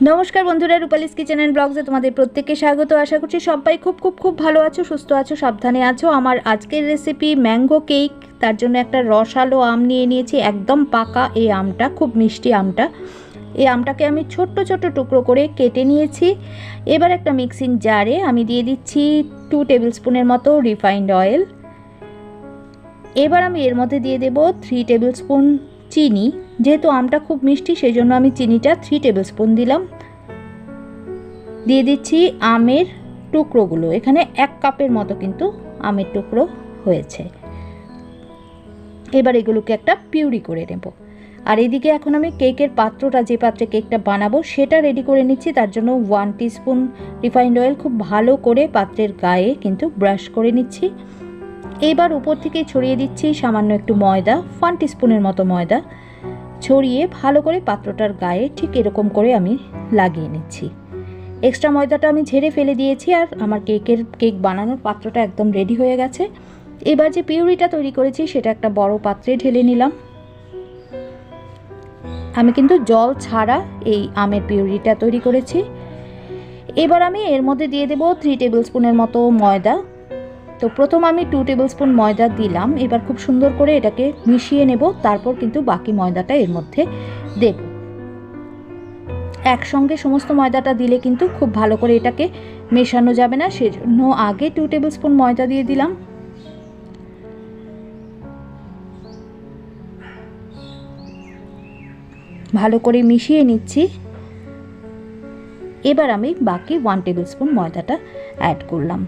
नमस्कार बंधुरा रूपालिस kitchen and ब्लग्से तुम्हादेर प्रत्येकके स्वागत। आशा करछि सबाई खूब भालो आछो, सुस्थ आछो, साबधाने आछो। आमार आजकेर रेसिपि मैंगो केक। तार जोन्नो एकटा रसालो आम निये नियेछि, एकदम पाका এই আমটা, खूब मिष्टि আমটা। এই আমটাকে আমি ছোট্ট ছোট্ট টুকরো করে কেটে নিয়েছি। এবার একটা মিক্সিং জারে আমি দিয়ে দিচ্ছি 2 টেবিল স্পুনের মতো রিফাইন্ড অয়েল। এবার আমি এর মধ্যে দিয়ে দেব 3 টেবিল স্পুন চিনি। যেহেতু আমটা খুব মিষ্টি সেই জন্য আমি চিনিটা 3 টেবিল স্পুন দিলাম। দিয়ে দিচ্ছি আমের টুকরোগুলো, এখানে 1 কাপের মতো কিন্তু আমের টুকরো হয়েছে। এবার এগুলোকে একটা পিউরি করে নেব। আর এদিকে এখন আমি কেকের পাত্রটা, যে পাত্রে কেকটা বানাবো সেটা রেডি করে নিচ্ছি। তার জন্য 1 টিস্পুন রিফাইন্ড অয়েল খুব ভালো করে পাত্রের গায়ে কিন্তু ব্রাশ করে নিচ্ছি। এবার উপর থেকে ছড়িয়ে দিচ্ছি সামান্য একটু ময়দা, 1 টিস্পুনের মতো ময়দা ছড়িয়ে ভালো করে পাত্রটার গায়ে ঠিক এরকম করে আমি লাগিয়ে নিচ্ছি। এক্সট্রা ময়দাটা আমি ঝেড়ে ফেলে দিয়েছি। আর আমার কেক বানানোর পাত্রটা একদম রেডি হয়ে গেছে। এবার যে পিউরিটা তৈরি করেছি সেটা একটা বড় পাত্রে ঢেলে নিলাম। আমি কিন্তু জল ছাড়া এই আমের পিউরিটা তৈরি করেছি। এবার আমি এর মধ্যে দিয়ে দেব 3 টেবিল স্পুনের মতো ময়দা। তো প্রথম আমি 2 টেবিল স্পুন ময়দা দিলাম। এবার খুব সুন্দর করে এটাকে মিশিয়ে নেব, তারপর কিন্তু বাকি ময়দাটা এর মধ্যে দেব। একসঙ্গে সমস্ত ময়দাটা দিলে কিন্তু খুব ভালো করে এটাকে মেশানো যাবে না, সেজন্য আগে 2 টেবিল স্পুন ময়দা দিয়ে দিলাম। ভালো করে মিশিয়ে নিচ্ছি। এবার আমি বাকি 1 টেবিল স্পুন ময়দাটা অ্যাড করলাম।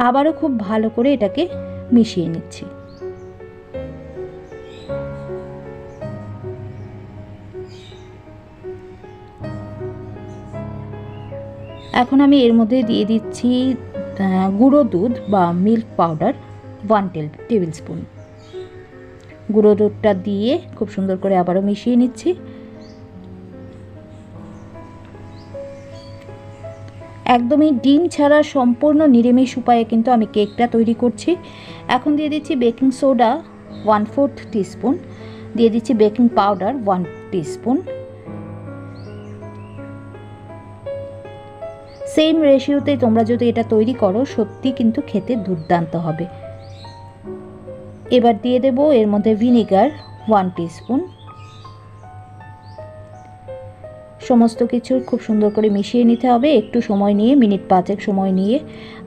আবারও খুব ভালো করে এটাকে মিশিয়ে নিচ্ছি। এখন আমি এর মধ্যে দিয়ে দিচ্ছি গুঁড়ো দুধ বা মিল্ক পাউডার 1 টেবিল স্পুন। গুঁড়ো দুধটা দিয়ে খুব সুন্দর করে আবারও মিশিয়ে নিচ্ছি। একদমই ডিম ছাড়া সম্পূর্ণ নিরামিষ উপায়ে কিন্তু আমি কেকটা তৈরি করছি। এখন দিয়ে দিচ্ছি বেকিং সোডা 1/4 টিস্পুন, দিয়ে দিচ্ছি বেকিং পাউডার 1 টিস্পুন। সেম রেশিওতে তোমরা যদি এটা তৈরি করো সত্যি কিন্তু খেতে দুর্দান্ত হবে। এবার দিয়ে দেব এর মধ্যে ভিনেগার 1 টিস্পুন। সমস্ত কিছু খুব সুন্দর করে মিশিয়ে নিতে হবে। একটু সময় নিয়ে, মিনিট 5 সময় নিয়ে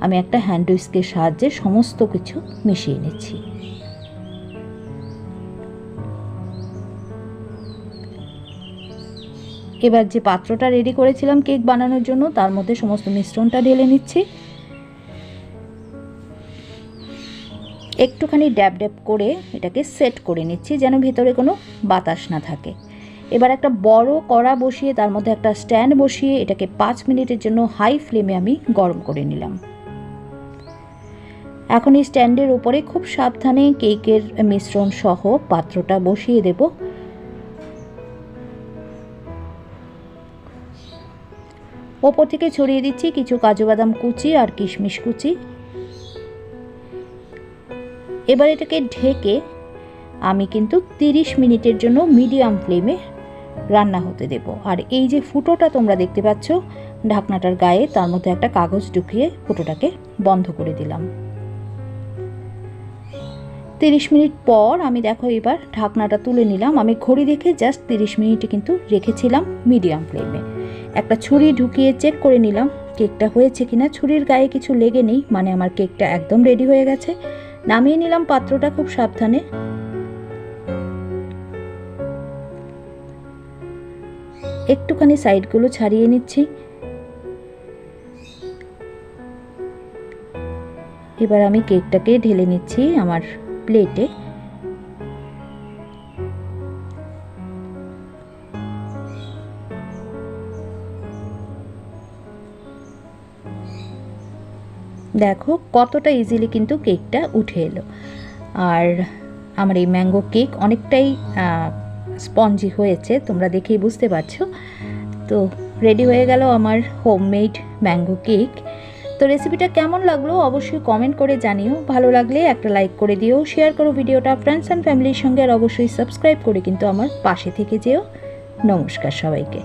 আমি একটা হ্যান্ড হুইস্কের সাহায্যে সমস্ত কিছু মিশিয়ে নিচ্ছি। এবার যে পাত্রটা রেডি করেছিলাম কেক বানানোর জন্য তার মধ্যে সমস্ত মিশ্রণটা ঢেলে নিচ্ছি। একটুখানি ড্যাব ড্যাব করে এটাকে সেট করে নিচ্ছি যেন ভেতরে কোনো বাতাস না থাকে। এবার একটা বড় কড়া বসিয়ে তার মধ্যে একটা স্ট্যান্ড বসিয়ে এটাকে 5 মিনিটের জন্য হাই ফ্লেমে আমি গরম করে নিলাম। এখন এই স্ট্যান্ডের উপরে খুব সাবধানে কেকের মিশ্রণ সহ পাত্রটা বসিয়ে দেব। ওপর থেকে ছড়িয়ে দিচ্ছি কিছু কাজু বাদাম কুচি আর কিশমিশ কুচি। এবার এটাকে ঢেকে আমি কিন্তু 30 মিনিটের জন্য মিডিয়াম ফ্লেমে রান্না হতে দেব। আর এই যে ফুটোটা তোমরা দেখতে পাচ্ছ ঢাকনাটার গায়ে, তার মধ্যে একটা কাগজ ঢুকিয়ে ফুটোটাকে বন্ধ করে দিলাম। 30 মিনিট পর আমি দেখো এবার ঢাকনাটা তুলে নিলাম। আমি ঘড়ি দেখে জাস্ট 30 মিনিট কিন্তু রেখেছিলাম মিডিয়াম ফ্লেমে। একটা ছুরি ঢুকিয়ে চেক করে নিলাম কেকটা হয়েছে কিনা। ছুরির গায়ে কিছু লেগে নেই, মানে আমার কেকটা একদম রেডি হয়ে গেছে। নামিয়ে নিলাম পাত্রটা খুব সাবধানে। একটুখানি সাইডগুলো ছাড়িয়ে নিচ্ছি। এবার আমি কেকটাকে ঢেলে নিচ্ছি আমার প্লেটে। দেখো কতটা ইজিলি কিন্তু কেকটা উঠে এলো। আর আমার এই ম্যাঙ্গো কেক অনেকটাই স্পঞ্জি হয়েছে, তোমরা দেখেই বুঝতে পারছো। তো রেডি হয়ে গেল আমার হোমমেড ম্যাঙ্গো কেক। তো রেসিপিটা কেমন লাগলো অবশ্যই কমেন্ট করে জানিও। ভালো লাগলে একটা লাইক করে দিও, শেয়ার করো ভিডিওটা ফ্রেন্ডস অ্যান্ড ফ্যামিলির সঙ্গে, আর অবশ্যই সাবস্ক্রাইব করে কিন্তু আমার পাশে থেকে যেও। নমস্কার সবাইকে।